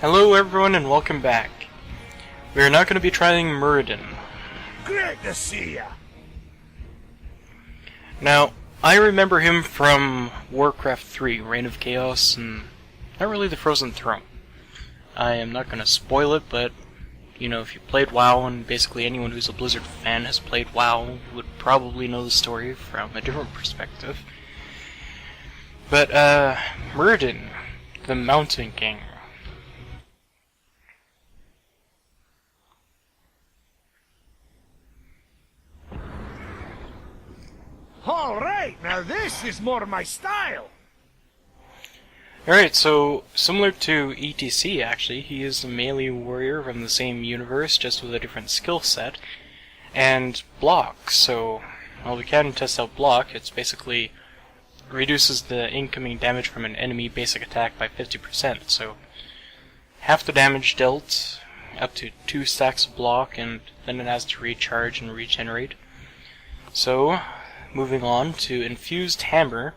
Hello everyone and welcome back. We are now going to be trying Muradin. Great to see ya! Now, I remember him from Warcraft 3, Reign of Chaos, and not really the Frozen Throne. I am not going to spoil it, but, you know, if you played WoW, and basically anyone who's a Blizzard fan has played WoW, would probably know the story from a different perspective. But, Muradin, the Mountain King. Alright, now this is more my style! Alright, so, similar to ETC actually, he is a melee warrior from the same universe, just with a different skill set, and block, so, while we can test out block, it's basically reduces the incoming damage from an enemy basic attack by 50%, so half the damage dealt, up to 2 stacks of block, and then it has to recharge and regenerate. So, moving on to Infused Hammer,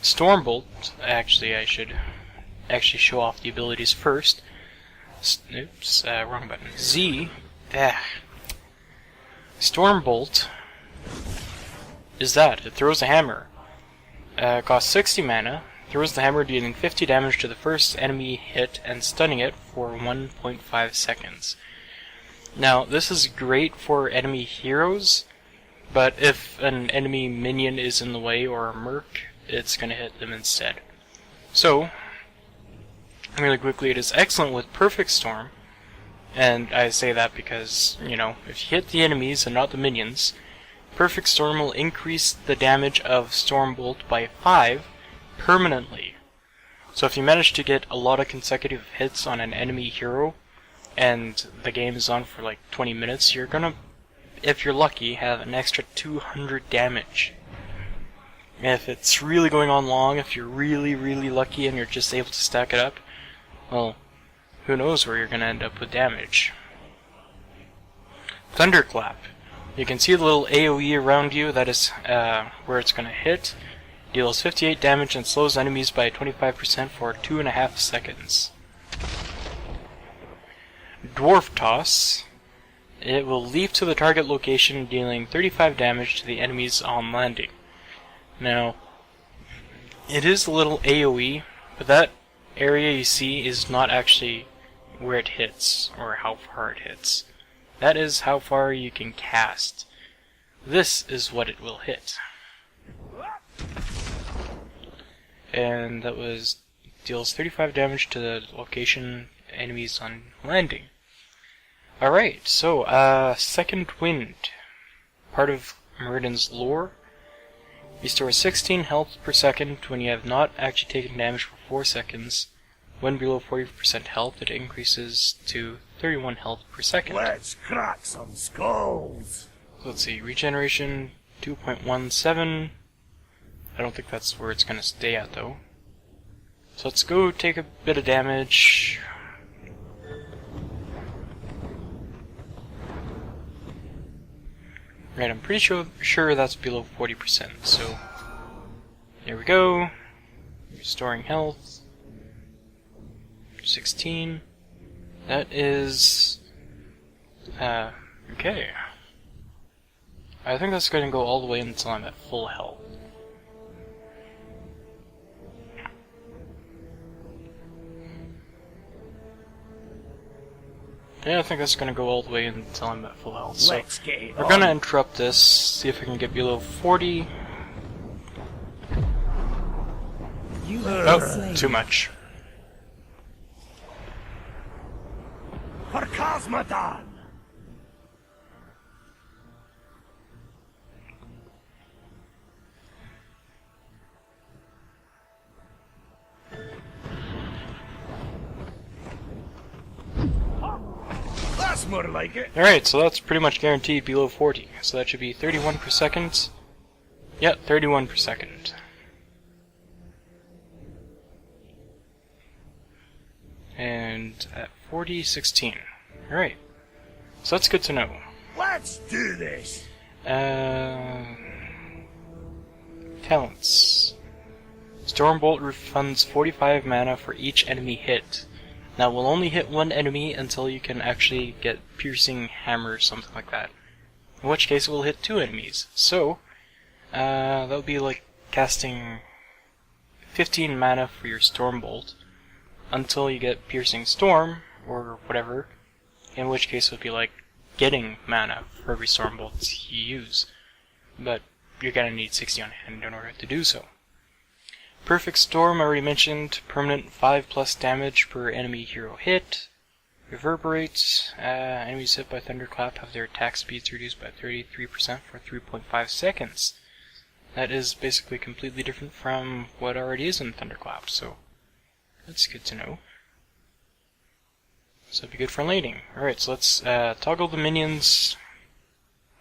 Stormbolt. Actually, I should show off the abilities first. Oops, wrong button. Z. Stormbolt is that. It throws a hammer. Costs 60 mana. Throws the hammer, dealing 50 damage to the first enemy hit and stunning it for 1.5 seconds. Now, this is great for enemy heroes, but if an enemy minion is in the way or a merc, it's going to hit them instead. So, really quickly, it is excellent with Perfect Storm, and I say that because, you know, if you hit the enemies and not the minions, Perfect Storm will increase the damage of Stormbolt by 5 permanently. So if you manage to get a lot of consecutive hits on an enemy hero, and the game is on for like 20 minutes, you're gonna, if you're lucky, have an extra 200 damage. If it's really going on long, if you're really lucky and you're just able to stack it up, well, who knows where you're going to end up with damage. Thunderclap. You can see the little AoE around you, that is where it's going to hit. Deals 58 damage and slows enemies by 25% for 2.5 seconds. Dwarf Toss. It will leap to the target location, dealing 35 damage to the enemies on landing. Now, it is a little AoE, but that area you see is not actually where it hits, or how far it hits. That is how far you can cast. This is what it will hit. And that was, deals 35 damage to the location enemies on landing. Alright, so, Second Wind. Part of Muradin's lore. Restores 16 health per second when you have not actually taken damage for 4 seconds. When below 40% health, it increases to 31 health per second. Let's crack some skulls! So let's see, regeneration 2.17. I don't think that's where it's going to stay at though. So let's go take a bit of damage. Right, I'm pretty sure that's below 40%, so there we go. Restoring health. 16. That is okay. I think that's going to go all the way until I'm at full health. Yeah, I think that's going to go all the way until I'm at full health. So we're going to interrupt this, see if we can get below 40. Oh, too much. For Cosmodan! That's more like it. Alright, so that's pretty much guaranteed below 40. So that should be 31 per second. Yep, 31 per second. And at 40, 16. Alright. So that's good to know. Let's do this! Talents. Stormbolt refunds 45 mana for each enemy hit. Now we'll only hit one enemy until you can actually get piercing hammer or something like that. In which case it will hit 2 enemies. So, that would be like casting 15 mana for your Storm Bolt until you get Piercing Storm, or whatever, in which case it would be like getting mana for every Storm Bolt you use. But you're gonna need 60 on hand in order to do so. Perfect Storm, I already mentioned, permanent 5+ damage per enemy hero hit. Reverberates, enemies hit by Thunderclap have their attack speeds reduced by 33% for 3.5 seconds. That is basically completely different from what already is in Thunderclap, so that's good to know. So it'd be good for laning. Alright, so let's toggle the minions.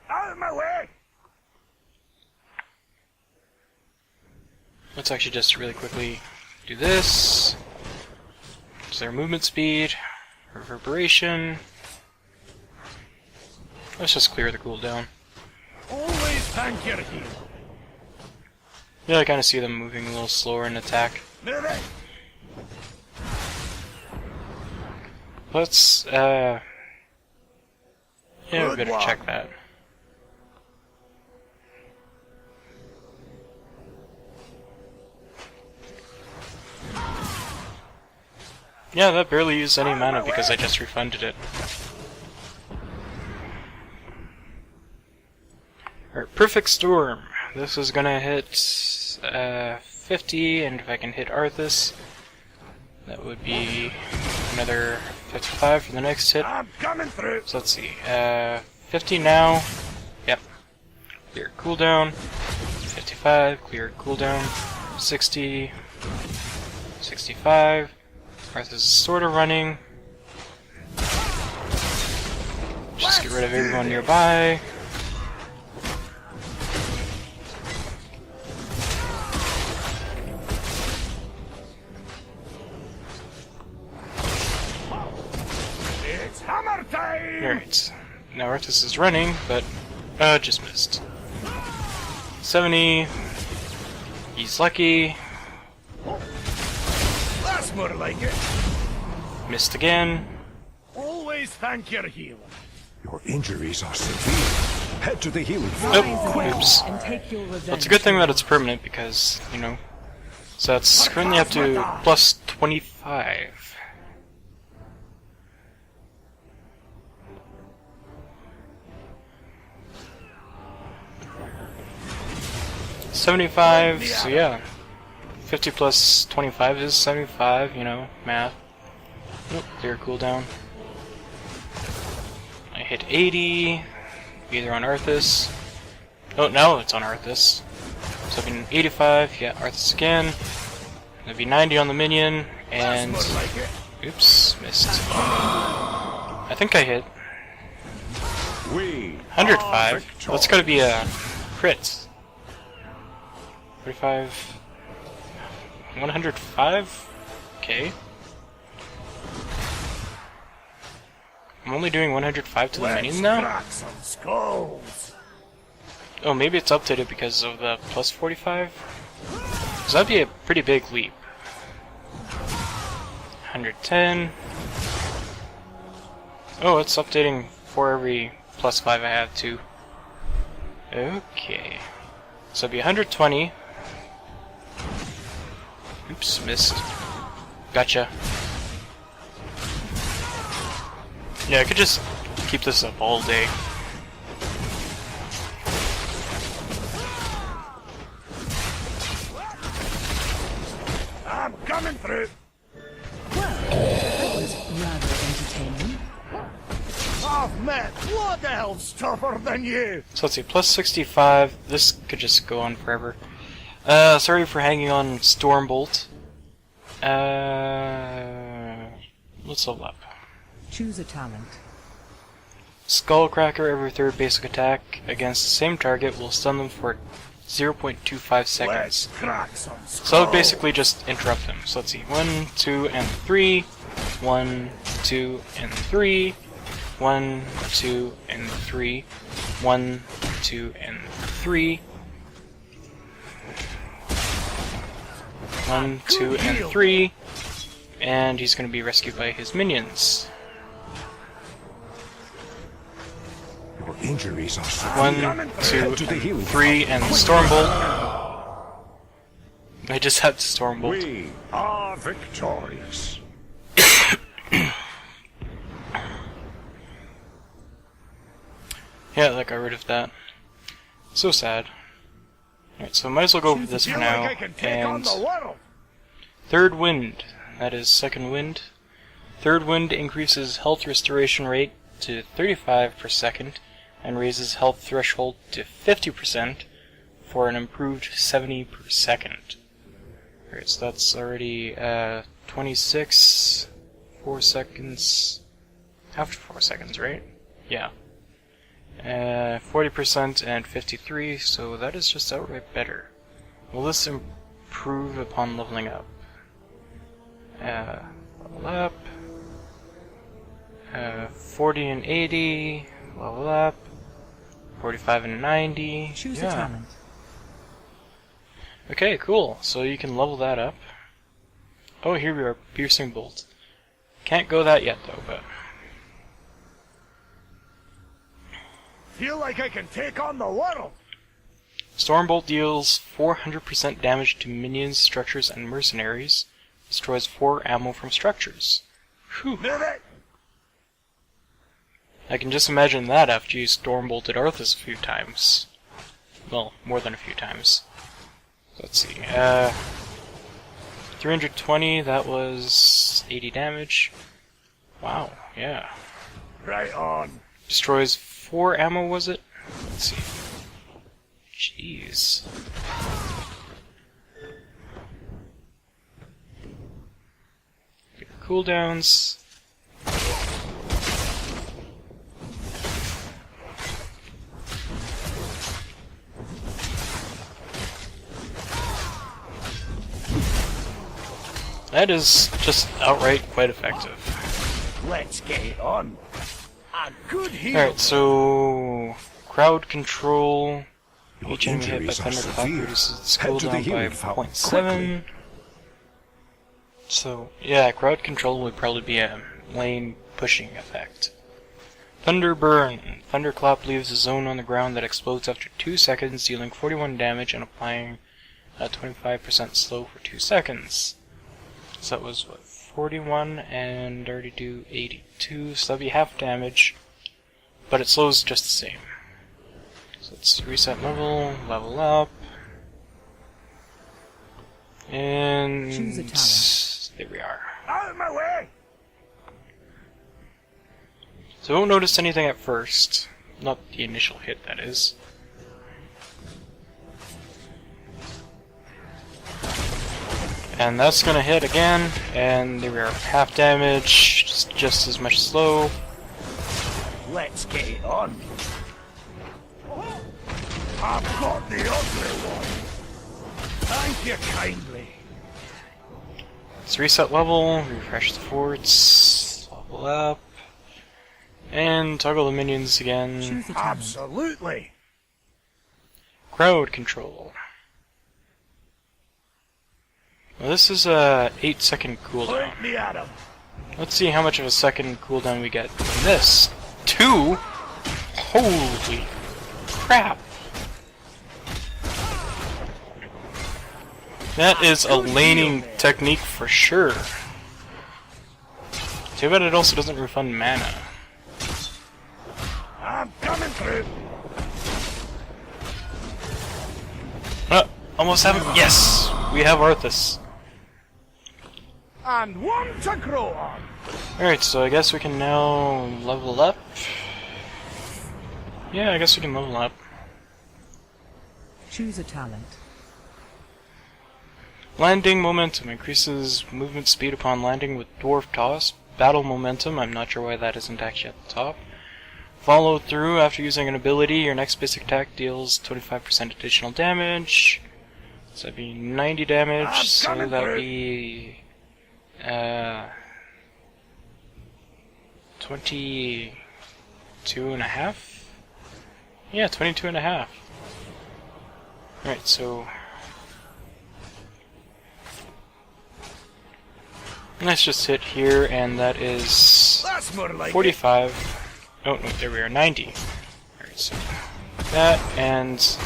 Out of my way! Let's actually just really quickly do this. So their movement speed, reverberation. Let's just clear the cooldown. Always tank your heel. Yeah, I kind of see them moving a little slower in attack. Move it! Let's, yeah, we Good better one. check that. Yeah, that barely used any mana because I just refunded it. Alright, Perfect Storm. This is gonna hit 50, and if I can hit Arthas, that would be another 55 for the next hit. I'm coming through! So let's see, 50 now. Yep. Clear cooldown. 55, clear cooldown. 60. 65. Arthas is sort of running. Just get rid of everyone nearby. It's hammer time! Alright. Now Arthas is running, but just missed. 70. He's lucky. That's more like it. Missed again. Always thank your healer. Your injuries are severe. Head to the healing Oh, oops. And take your revenge. Well, it's a good thing that it's permanent because, you know. So that's currently up to plus 25. $75, so yeah. 50 plus 25 is 75, you know, math. Nope, clear cooldown. I hit 80, either on Arthas. Oh, no, it's on Arthas. So I've been 85, yeah, Arthas again. That'd be 90 on the minion, and... That's more like it. Oops, missed. I think I hit We 105. That's gotta be a crit. 45... 105? Okay. I'm only doing 105 to the minions now? Crack some skulls. Oh, maybe it's updated because of the plus 45? So that'd be a pretty big leap. 110. Oh, it's updating for every plus 5 I have too. Okay. So it'd be 120. Oops, missed. Gotcha. Yeah, I could just keep this up all day. I'm coming through. That was rather entertaining. I've met blood elves tougher than you. So let's see, plus 65. This could just go on forever. Sorry for hanging on Stormbolt. Let's level up. Choose a talent. Skullcracker, every third basic attack against the same target will stun them for 0.25 seconds. Let's crack some skulls. So I would basically just interrupt them. So let's see, 1, 2, and 3. 1, 2, and 3. 1, 2, and 3. 1, 2, and 3. 1, 2, and 3. and he's going to be rescued by his minions. Your injuries are One, severe. two, to the healing 3, and Stormbolt. I just had Stormbolt. We are victorious. Yeah, that got rid of that. So sad. Alright, so might as well go over this for Feel now. like I can take on And the world. third wind. That is second wind. Third wind increases health restoration rate to 35 per second and raises health threshold to 50% for an improved 70 per second. Alright, so that's already 26, 4 seconds, after 4 seconds, right? Yeah. 40% and 53, so that is just outright better. Will this improve upon leveling up? Level up. 40 and 80, level up. 45 and 90. Choose a Yeah. talent. Okay, cool. So you can level that up. Oh, here we are, Piercing Bolt. Can't go that yet though, but Feel like I can take on the world. Stormbolt deals 400% damage to minions, structures, and mercenaries. Destroys 4 ammo from structures. Whew. Move it. I can just imagine that after you Stormbolted Arthas a few times. Well, more than a few times. Let's see. 320, that was 80 damage. Wow, yeah. Right on. Destroys 4 ammo, was it? Let's see. Jeez. Cooldowns. That is just outright quite effective. Let's get it on. A good heal. Alright, so crowd control. Your Each enemy hit by injuries are thunderclap severe. reduces its Head to the cooldown by healing fountain 0.7. So yeah, crowd control would probably be a lane pushing effect. Thunder burn. Thunderclap leaves a zone on the ground that explodes after 2 seconds, dealing 41 damage and applying a 25% slow for 2 seconds. So that was what, 41 and already do 82, so that'd be half damage, but it slows just the same. So let's reset level, level up, and Choose a talent. there we are. Out of my way. So I won't notice anything at first, not the initial hit, that is. And that's gonna hit again, and there we are, half damage, just as much slow. Let's get it on. I've got the ugly one. Thank you kindly. Let's reset level, refresh the forts, level up, and toggle the minions again. Choose a talent. Absolutely. Crowd control. Well, this is a 8-second cooldown. Point me at him. Let's see how much of a second cooldown we get from this. 2? Holy crap! That is a laning technique for sure. Too bad it also doesn't refund mana. I'm coming through. Almost have it. Yes! We have Arthas. And one to grow on. Alright, so I guess we can now level up. Yeah, I guess we can level up. Choose a talent. Landing momentum increases movement speed upon landing with dwarf toss. Battle momentum, I'm not sure why that isn't actually at the top. Follow through after using an ability. Your next basic attack deals 25% additional damage. So that'd be 90 damage, I'm so coming that'd through. be 22 and a half? Yeah, 22 and a half. Alright, so Let's just hit here, and that is That's more like 45. Oh, no, there we are, 90. Alright, so that, and it.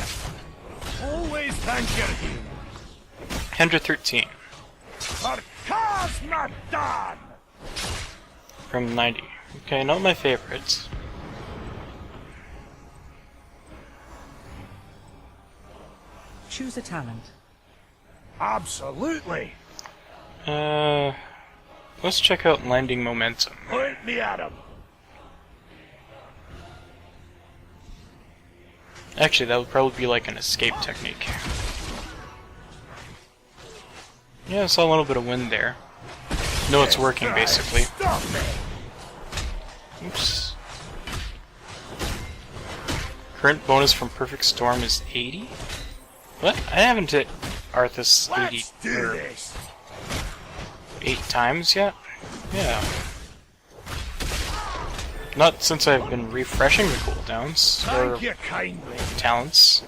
Always thank your hero. 113 For cause not done. from 90. Okay, not my favorites. Choose a talent. Absolutely. Let's check out landing momentum. Point me at him. Actually, that would probably be like an escape technique. Yeah, I saw a little bit of wind there. No, it's working basically. Stop me. Oops. Current bonus from Perfect Storm is 80? What? I haven't hit Arthas 80 Let's do or this. 8 times yet? Yeah. Not since I've been refreshing the cooldowns or Thank you kindly. talents.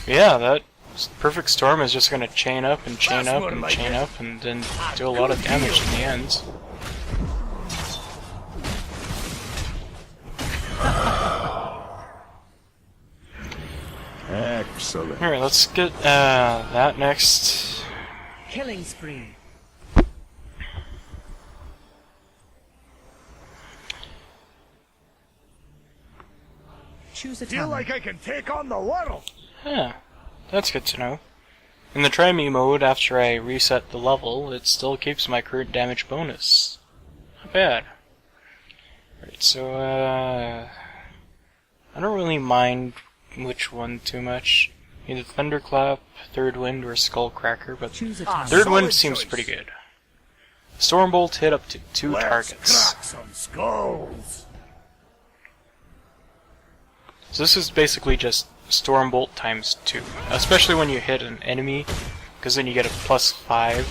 Yeah, that Perfect Storm is just gonna chain up and chain That's up more and like chain it. up and then do a lot of damage in the end. Excellent. Alright, let's get that next. Killing spree. Choose a Feel talent. like I can take on the world. Huh, that's good to know. In the try me mode, after I reset the level, it still keeps my current damage bonus. Not bad. Right, so I don't really mind which one too much. Either Thunderclap, Third Wind, or Skullcracker, but Choose a talent. Third Solid Wind seems choice. pretty good. Stormbolt hit up to 2 Let's targets. crack some skulls. So this is basically just Stormbolt times 2. Especially when you hit an enemy, because then you get a +5.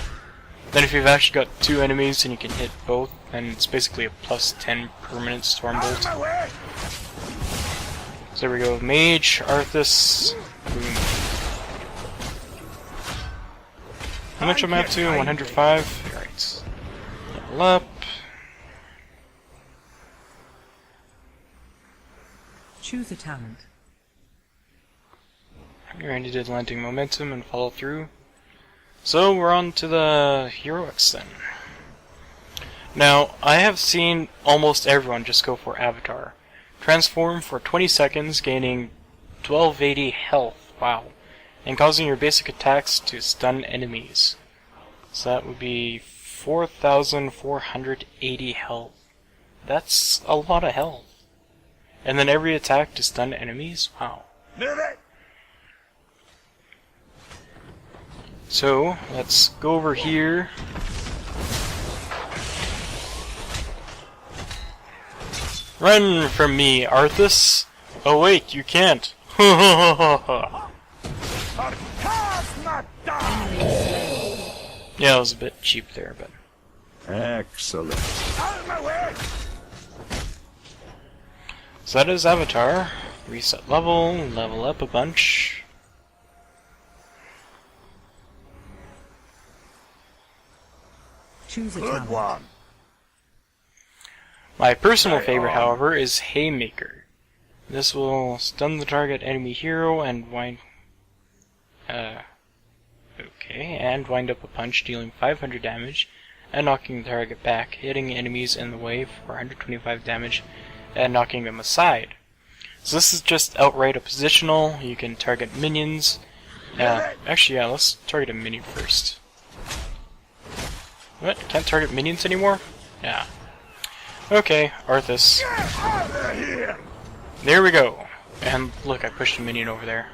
Then if you've actually got 2 enemies and you can hit both, then it's basically a +10 permanent Out of Stormbolt. my way. So there we go, Mage, Arthas, boom. How much am I up to? 105? Alright. Level up. Choose a talent. I already did landing momentum and follow through. So we're on to the heroics then. Now, I have seen almost everyone just go for Avatar. Transform for 20 seconds, gaining 1280 health, wow, and causing your basic attacks to stun enemies. So that would be 4,480 health. That's a lot of health. And then every attack to stun enemies, wow. Move it. So, let's go over here. Run from me, Arthas! Oh wait, you can't. Yeah, For cause not done. it was a bit cheap there, but... Excellent. Out of my way. So that is Avatar. Reset level, level up a bunch. Choose a Good talent. one. My personal favorite, however, is Haymaker. This will stun the target enemy hero and wind... and wind up a punch, dealing 500 damage and knocking the target back, hitting enemies in the way for 125 damage and knocking them aside. So this is just outright a positional. You can target minions. Actually, yeah, let's target a minion first. What? Can't target minions anymore? Yeah. Okay, Arthas. Get out of here. There we go. And look, I pushed a minion over there.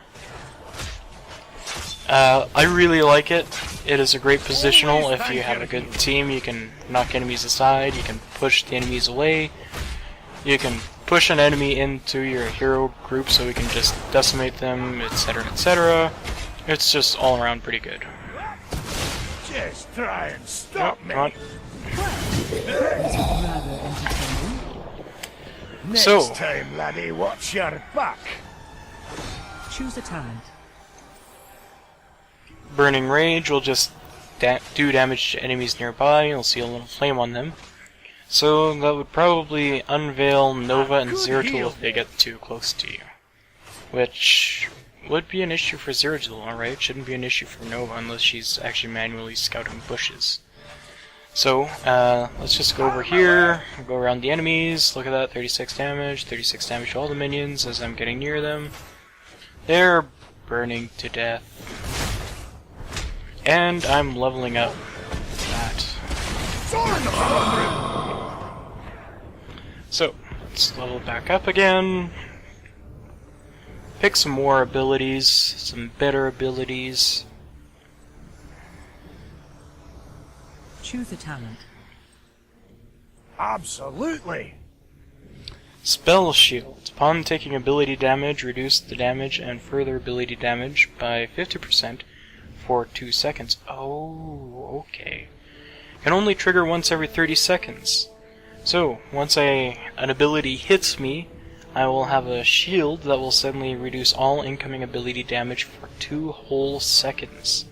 I really like it. It is a great positional. If you have a good team, you can knock enemies aside, you can push the enemies away, you can push an enemy into your hero group so we can just decimate them, etc, etc. It's just all around pretty good. Just try and stop Yep, me. come on. Rather entertaining. Next So- time, laddie, watch your back. Choose a talent. Burning Rage will just do damage to enemies nearby. You'll see a little flame on them. So that would probably unveil Nova and Zeratul if they get too close to you. Which would be an issue for Zeratul, alright? Shouldn't be an issue for Nova unless she's actually manually scouting bushes. So, let's just go over here, go around the enemies, look at that, 36 damage to all the minions as I'm getting near them. They're burning to death. And I'm leveling up that. So, let's level back up again. Pick some more abilities, some better abilities. Choose a talent. Absolutely. Spell Shield. Upon taking ability damage, reduce the damage and further ability damage by 50% for 2 seconds. Oh, okay. Can only trigger once every 30 seconds. So, once an ability hits me, I will have a shield that will suddenly reduce all incoming ability damage for 2 whole seconds.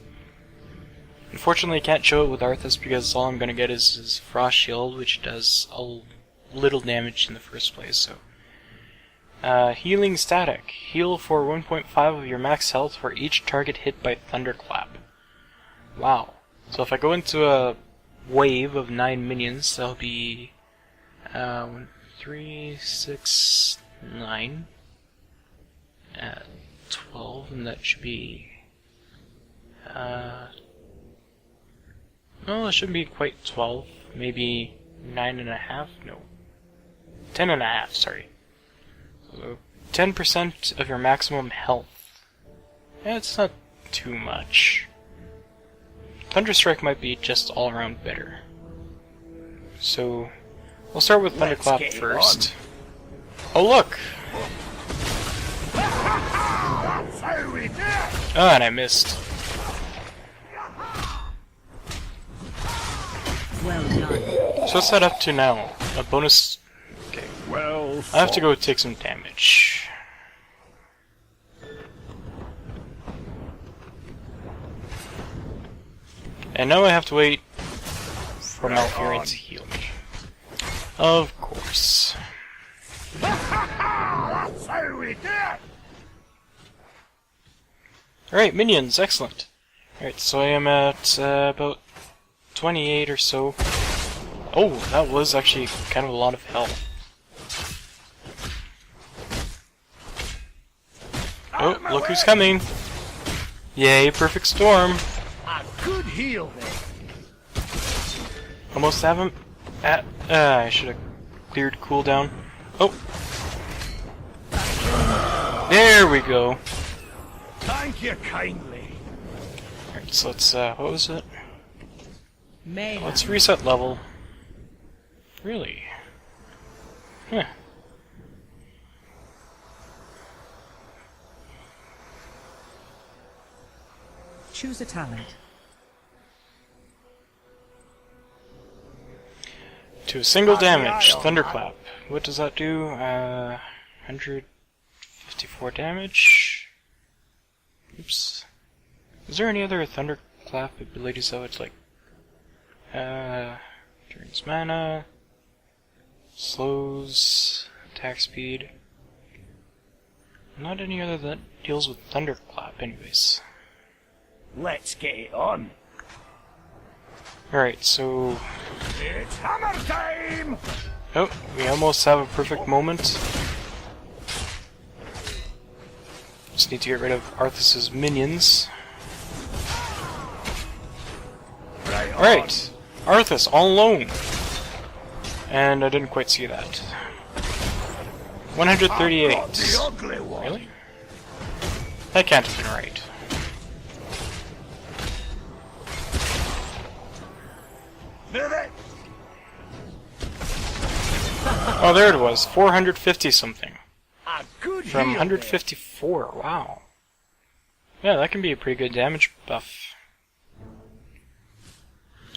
Unfortunately, I can't show it with Arthas because all I'm going to get is his Frost Shield, which does a little damage in the first place. So, Healing Static. Heal for 1.5 of your max health for each target hit by Thunderclap. Wow. So if I go into a wave of 9 minions, that'll be 1, 3, 6, 9, 12, and that should be no, it shouldn't be quite 12. Maybe 9.5? No. 10.5, sorry. So 10% of your maximum health. Yeah, it's not too much. Thunderstrike might be just all around better. So, we'll start with Thunderclap first. Oh, look! Oh, and I missed. Well done. So what's that up to now? A bonus... Okay. Well, I have to go take some damage. And now I have to wait for Malfurion to heal me. Of course. Alright, minions, excellent. Alright, so I am at about 28 or so. Oh, that was actually kind of a lot of health. Oh, look who's coming! Yay, perfect storm! A good heal then. Almost have him. I should have cleared cooldown. Oh! There we go! Thank you kindly. Alright, so let's, what was it? Mayhem. Let's reset level. Really? Huh. Choose a talent. To a single damage, Thunderclap. What does that do? 154 damage? Oops. Is there any other Thunderclap abilities that would, like, drains mana, slows attack speed? Not any other that deals with Thunderclap, anyways. Let's get it on. Alright, so... It's hammer time! Oh, we almost have a perfect moment. Just need to get rid of Arthas' minions. Alright, Arthas all alone. And I didn't quite see that. 138. Really? That can't have been right. Oh, there it was. 450 something. A good From heal 154. Wow. Yeah, that can be a pretty good damage buff.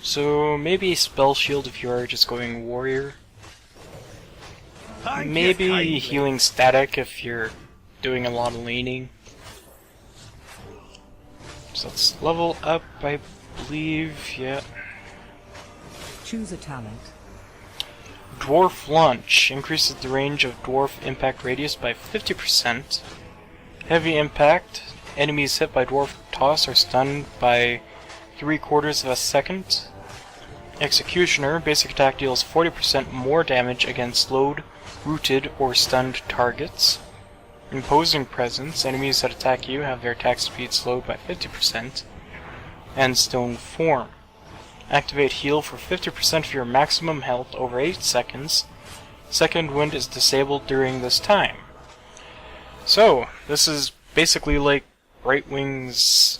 So maybe Spell Shield if you are just going Warrior. then. Thank you Maybe kindly. Healing Static if you're doing a lot of leaning. So let's level up, I believe, yeah. Choose a talent. Dwarf Launch increases the range of dwarf impact radius by 50%. Heavy Impact, enemies hit by dwarf toss are stunned by 3/4 of a second. Executioner, basic attack deals 40% more damage against slowed, rooted, or stunned targets. Imposing Presence, enemies that attack you have their attack speed slowed by 50%. And Stone Form. Activate Heal for 50% of your maximum health over 8 seconds. Second Wind is disabled during this time. So, this is basically like Brightwing's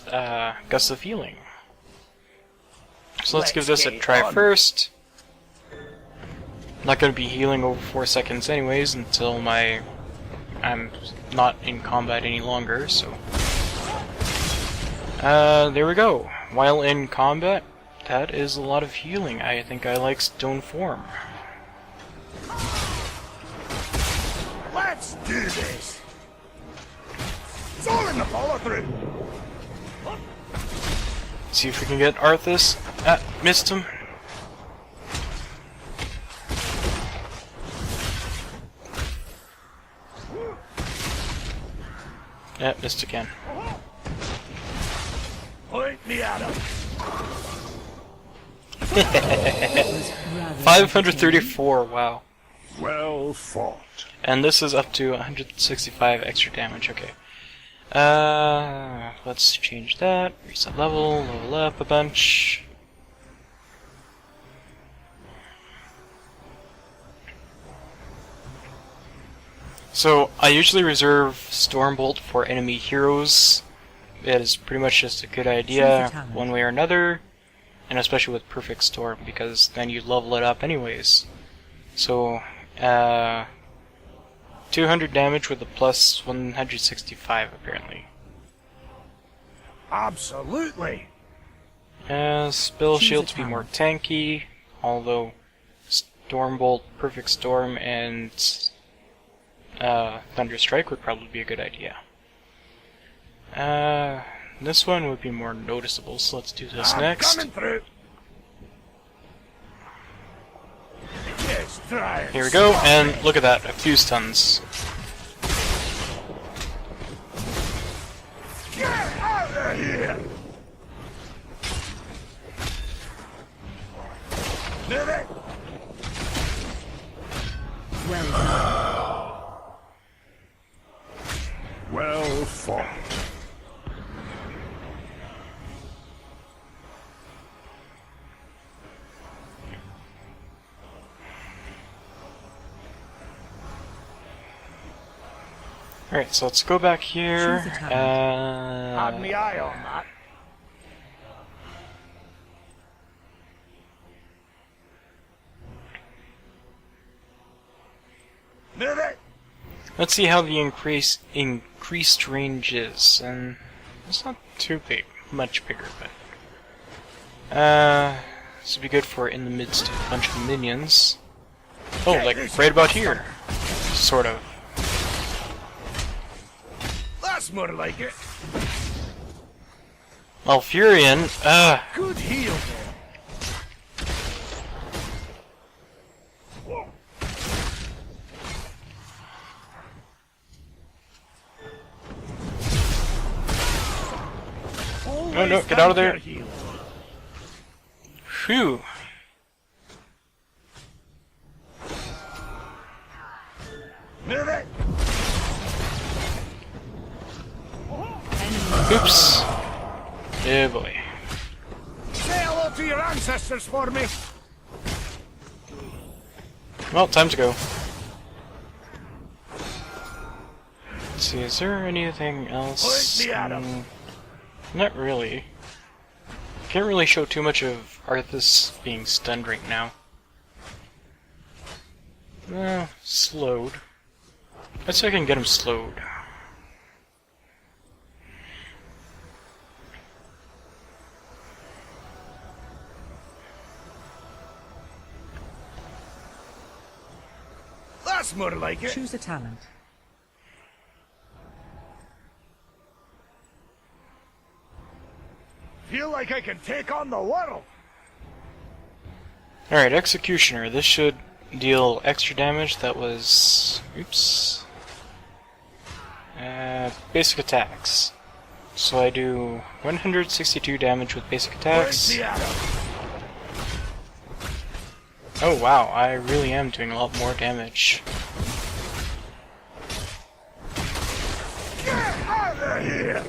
Gust of Healing. So let's give this a try first. I'm not going to be healing over 4 seconds anyways until I'm not in combat any longer, so... there we go. While in combat, that is a lot of healing. I think I like Stone Form. Let's do this! It's all in the follow-through! See if we can get Arthas. Ah, missed him. Yeah, missed again. Point me at him! 534, wow. Well fought. And this is up to 165 extra damage, okay. Let's change that. Reset level up a bunch. So, I usually reserve Stormbolt for enemy heroes. It is pretty much just a good idea, one way or another. And especially with Perfect Storm, because then you level it up anyways. So, 200 damage with a plus 165 apparently. Absolutely! Spell Shield to be more tanky, although Stormbolt, Perfect Storm, and Thunder Strike would probably be a good idea. This one would be more noticeable, so let's do this next. Coming through. Yes, try it. Here we go, and look at that, a few stuns. Get out of here! Move it! Well done. Well fought. Alright, so let's go back here. Choose a talent. Had me eye on that. Move it! Let's see how the increased range is, and it's not too big, much bigger, but this would be good for in the midst of a bunch of minions. Oh, like right about here, sort of. That's more like it. Malfurion, Good heal there. no, get out of there. Phew. Move it! Oops. Yeah, boy. Say hello to your ancestors for me. Well, time to go. Let's see, is there anything else? Point me at 'em. Not really. Can't really show too much of Arthas being stunned right now. Slowed. Let's see if I can get him slowed. That's more like it. Choose a talent. Feel like I can take on the world. Alright, Executioner. This should deal extra damage. That was... oops. Basic attacks. So I do 162 damage with basic attacks. Where's the arrow? Oh wow, I really am doing a lot more damage. Get out of here!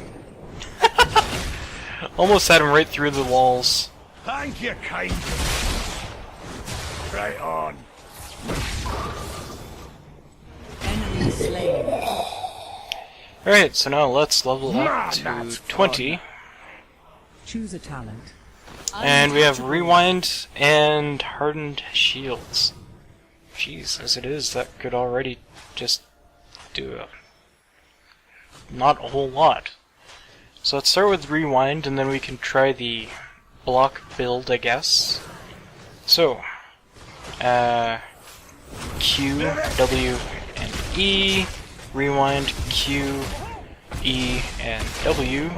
Almost had him right through the walls. Thank you, kind. Right on. Enemy slain. Alright, so now let's level up Man, to that's 20. Choose a talent. And we have Rewind and Hardened Shields. Jeez, as it is, that could already just do not a whole lot. So let's start with Rewind, and then we can try the block build, I guess. So, Q, W, and E. Rewind, Q, E, and W.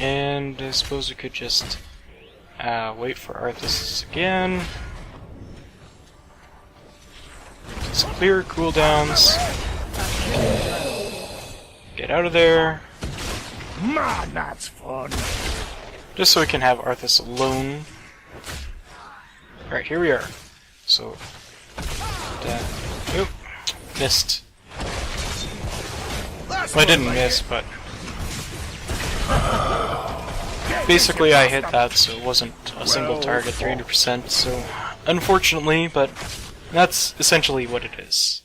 And I suppose we could just wait for Arthas again. Just clear cooldowns. Get out of there. Man, that's fun. Just so we can have Arthas alone. Alright, here we are. So, oop, missed. That's Well, I more didn't like miss, it. but basically I hit that, so it wasn't a single target, 300%, so unfortunately, but that's essentially what it is.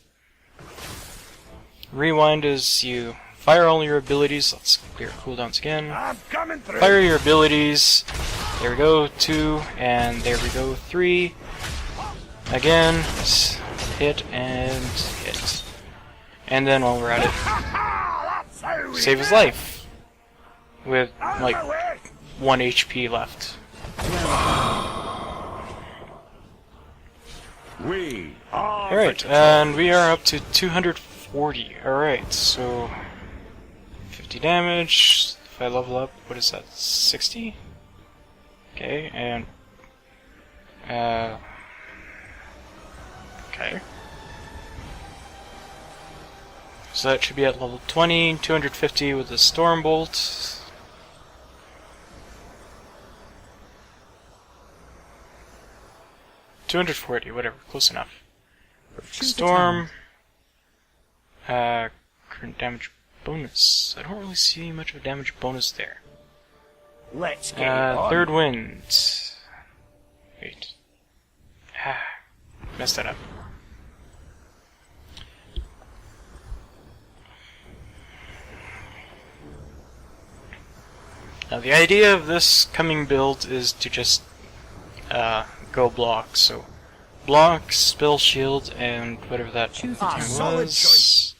Rewind is you fire all your abilities. Let's clear cooldowns again. I'm coming through. Fire your abilities. There we go, 2, and there we go, 3. Again, hit and hit. And then while we're at it, That's how we save his do it. life. With, Out like, of my way. 1 HP left. We are Alright, and we are up to 240. Alright, so 50 damage. If I level up, what is that? 60? Okay, and okay. So that should be at level 20, 250 with the Stormbolt. $240, whatever, close enough. Perfect Choose a Storm. Current damage bonus. I don't really see much of a damage bonus there. Let's get it on. Third wind. Wait. Messed that up. Now the idea of this coming build is to just go block. So block, spell shield, and whatever that Choose a thing talent. Solid was. choice.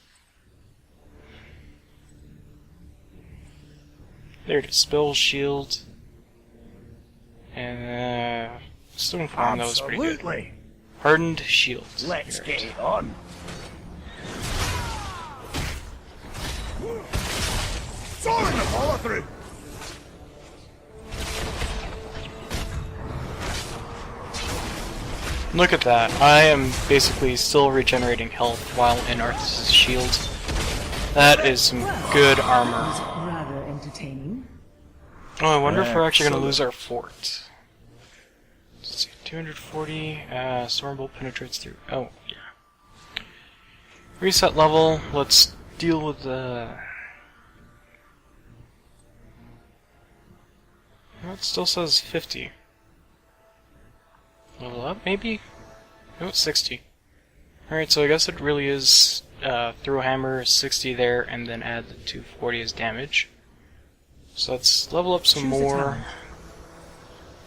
There it is, spell shield. And stone form, that was pretty good. Absolutely. Hardened shield. Let's Here. get it on. Throwing the follow through. Look at that. I am basically still regenerating health while in Arthas' shield. That is some good armor. Rather entertaining. Oh, I wonder if we're actually going to lose our fort. Let's see, 240, Stormbolt penetrates through. Oh, yeah. Reset level, let's deal with the... Well, it still says 50. Level up, maybe? No, it's 60. Alright, so I guess it really is throw hammer, 60 there, and then add the 240 as damage. So let's level up some Choose a more. talent.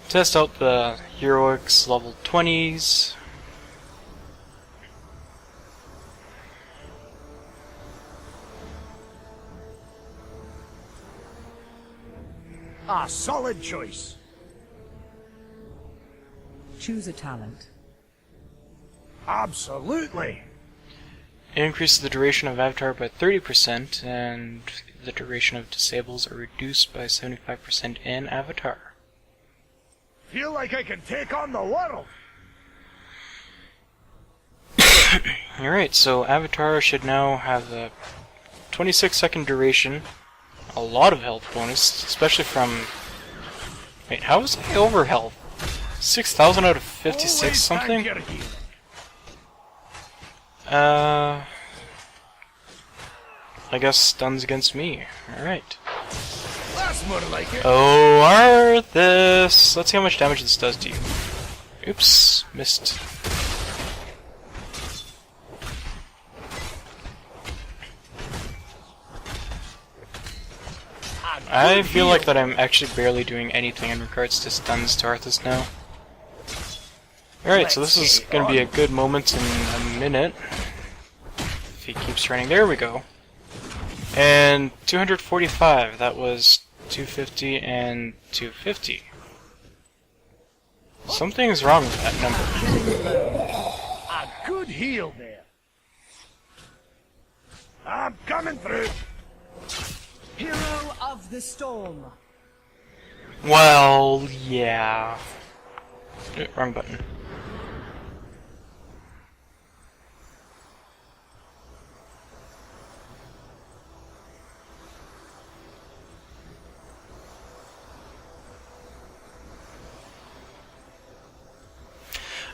Test out the heroics level 20s. A solid choice. Choose a talent. Absolutely. It increases the duration of Avatar by 30%, and the duration of disables are reduced by 75% in Avatar. Feel like I can take on the world. Alright, so Avatar should now have a 26-second duration, a lot of health bonus, especially from... Wait, how was I over health? 6,000 out of 56 Always something? thank your healing. I guess stuns against me. Alright. That's more like it. Oh, Arthas! Let's see how much damage this does to you. Oops, missed. I feel like that I'm actually barely doing anything in regards to stuns to Arthas now. Alright, so this is going to be a good moment in a minute. If he keeps running, there we go. And 245, that was 250 and 250. Something's wrong with that number. A good heal there. I'm coming through. Hero of the storm. Well, yeah. Wrong button.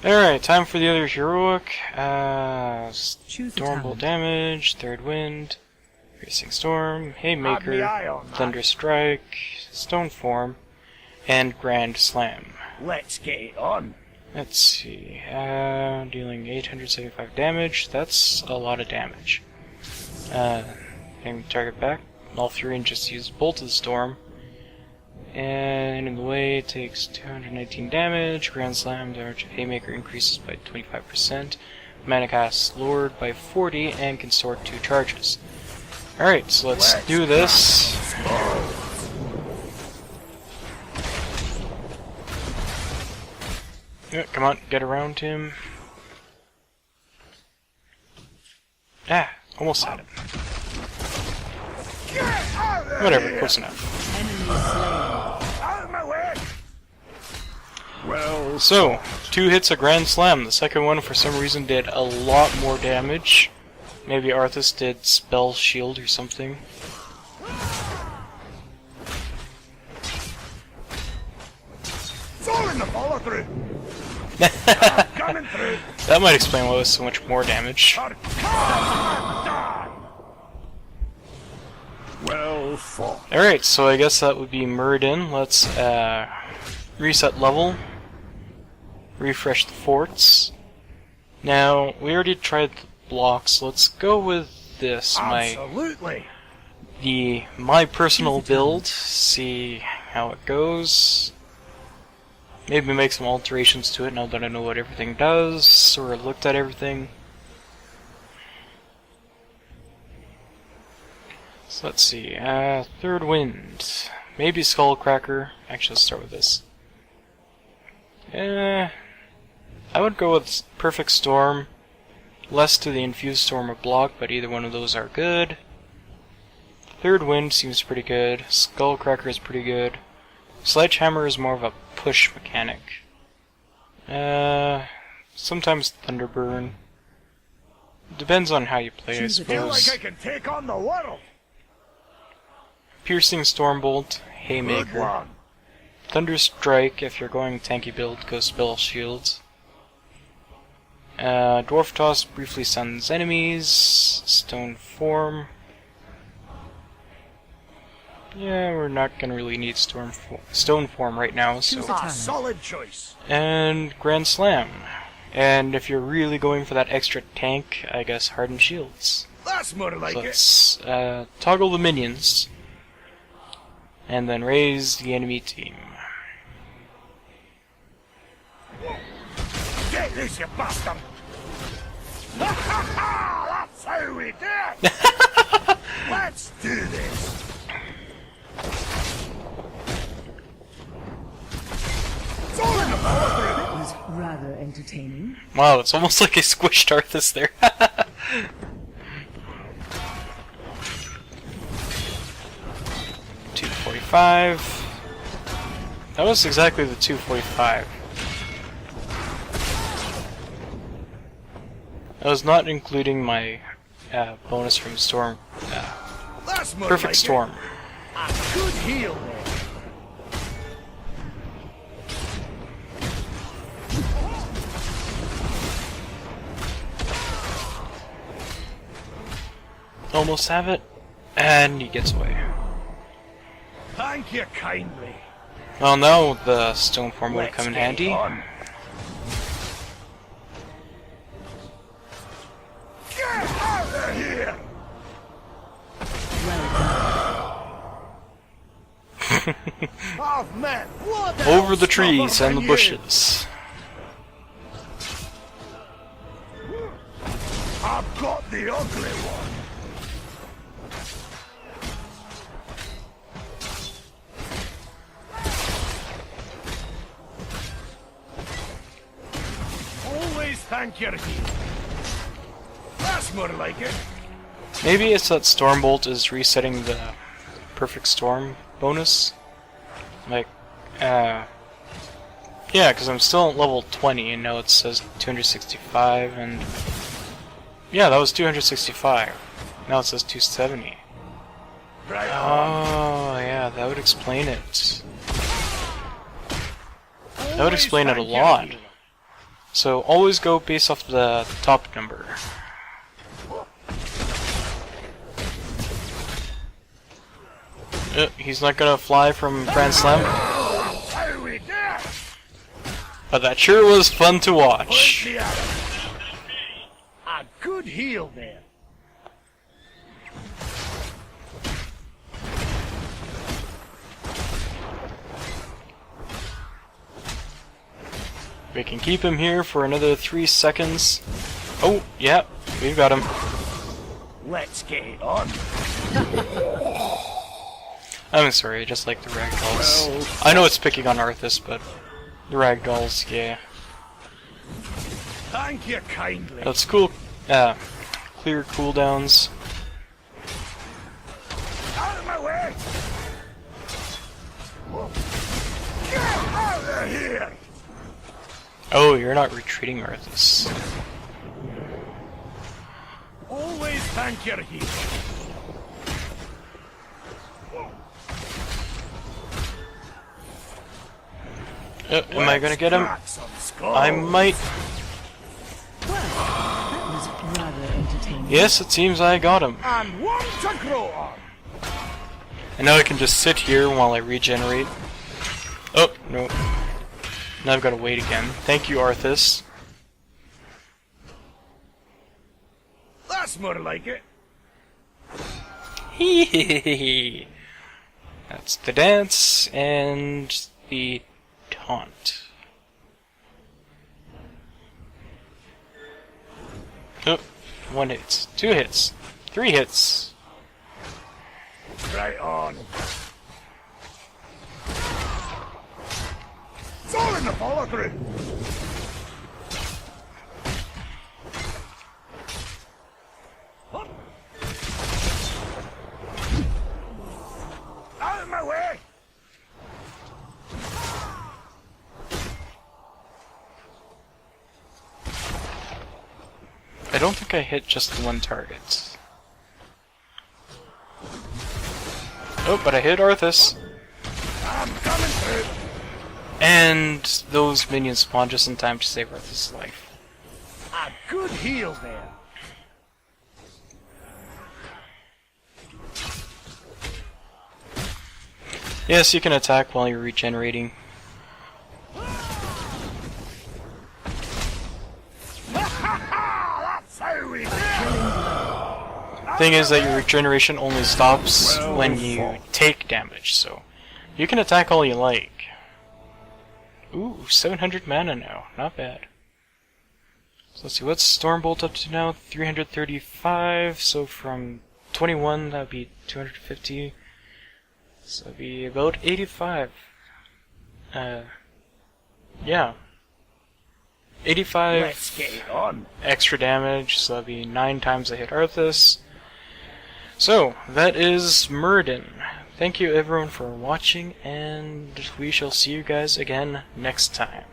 Alright, time for the other heroic. Stormbolt damage, Third Wind, Piercing Storm, Haymaker, Thunder Strike, Stone Form, and Grand Slam. Let's get it on. Let's see, dealing 875 damage, that's a lot of damage. Aim target back, all three, and just use Bolt of the Storm. And in the way, it takes 219 damage. Grand Slam damage of Haymaker increases by 25%. Mana cast lowered by 40 and can store 2 charges. Alright, so let's do this. Yeah, come on, get around him. Ah, almost had him. Whatever, close enough. Enemy slain. Out of my way. Well, So, 2 hits a Grand Slam. The second one, for some reason, did a lot more damage. Maybe Arthas did Spell Shield or something. It's all in the follow through. I'm coming through. That might explain why it was so much more damage. well fought. Alright, so I guess that would be Muradin. Let's reset level. Refresh the forts. Now, we already tried the blocks. Let's go with this. Absolutely. My personal build. See how it goes. Maybe make some alterations to it now that I know what everything does, or looked at everything. So let's see, Third Wind. Maybe Skullcracker. Actually, let's start with this. I would go with Perfect Storm. Less to the Infused Storm or Block, but either one of those are good. Third Wind seems pretty good. Skullcracker is pretty good. Sledgehammer is more of a push mechanic. Sometimes Thunderburn. Depends on how you play, I Choose a Feel like suppose. I can take on the world. Piercing Stormbolt, Good Haymaker. one. Thunder Strike, if you're going tanky build, go Spell Shields. Dwarf Toss briefly stuns enemies. Stone Form. Yeah, we're not gonna really need Stone Form right now, so... Solid choice. And Grand Slam. And if you're really going for that extra tank, I guess Hardened Shields. That's more like So it. let's toggle the minions. And then raise the enemy team. Get this, you bastard! Ha ha ha! That's how we do it! Let's do this! It's all in the follow-through! That was rather entertaining. Wow, it's almost like I squished Arthas there. 245. That was exactly the 245. That was not including my bonus from Storm. That's more Perfect like Storm. It. A good heal there. Almost have it, and he gets away. Thank you kindly. Well, now the stone form would Let's come in get handy. on. Get out of here! I've met blood Over the elves trees tougher and the than bushes. you. I've got the ugly one. Always thank your heal. That's more like it. Maybe it's that Stormbolt is resetting the Perfect Storm bonus. Like, yeah, because I'm still at level 20, and now it says 265, and yeah, that was 265. Now it says 270. Right Oh, yeah, that would explain it. That would explain it a lot. So always go based off the top number. He's not gonna fly from Grand Slam, How we dare! but that sure was fun to Point watch. me at him. A good heal there. We can keep him here for another 3 seconds. Oh, yeah, we've got him. Let's get it on. I'm sorry, I just like the ragdolls. I know it's picking on Arthas, but the ragdolls, yeah. Thank you kindly. That's cool. Clear cooldowns. Out of my way! Get out of here! Oh, you're not retreating, Arthas. Always thank your heal. Am I gonna get him? Crack some skulls. I might. That was rather entertaining. Yes, it seems I got him. And one to grow on. And now I can just sit here while I regenerate. Oh, no. Now I've got to wait again. Thank you, Arthas. That's more like it. Hehehehe. That's the dance and the taunt. Oh, 1 hit, 2 hits, 3 hits. Right on. It's all in the follow through. Out of my way! I don't think I hit just the one target. Oh, but I hit Arthas. I'm coming through. And those minions spawn just in time to save Arthas' life. A good heal there. Yes, you can attack while you're regenerating. That's how we do. Thing is that your regeneration only stops when you take damage, so you can attack all you like. Ooh, 700 mana now, not bad. So let's see, what's Stormbolt up to now? 335, so from 21 that would be 250. So that'd be about 85. Yeah. 85 Let's get it on. extra damage, so that'd be 9 times I hit Arthas. So, that is Muradin, Thank you everyone for watching, and we shall see you guys again next time.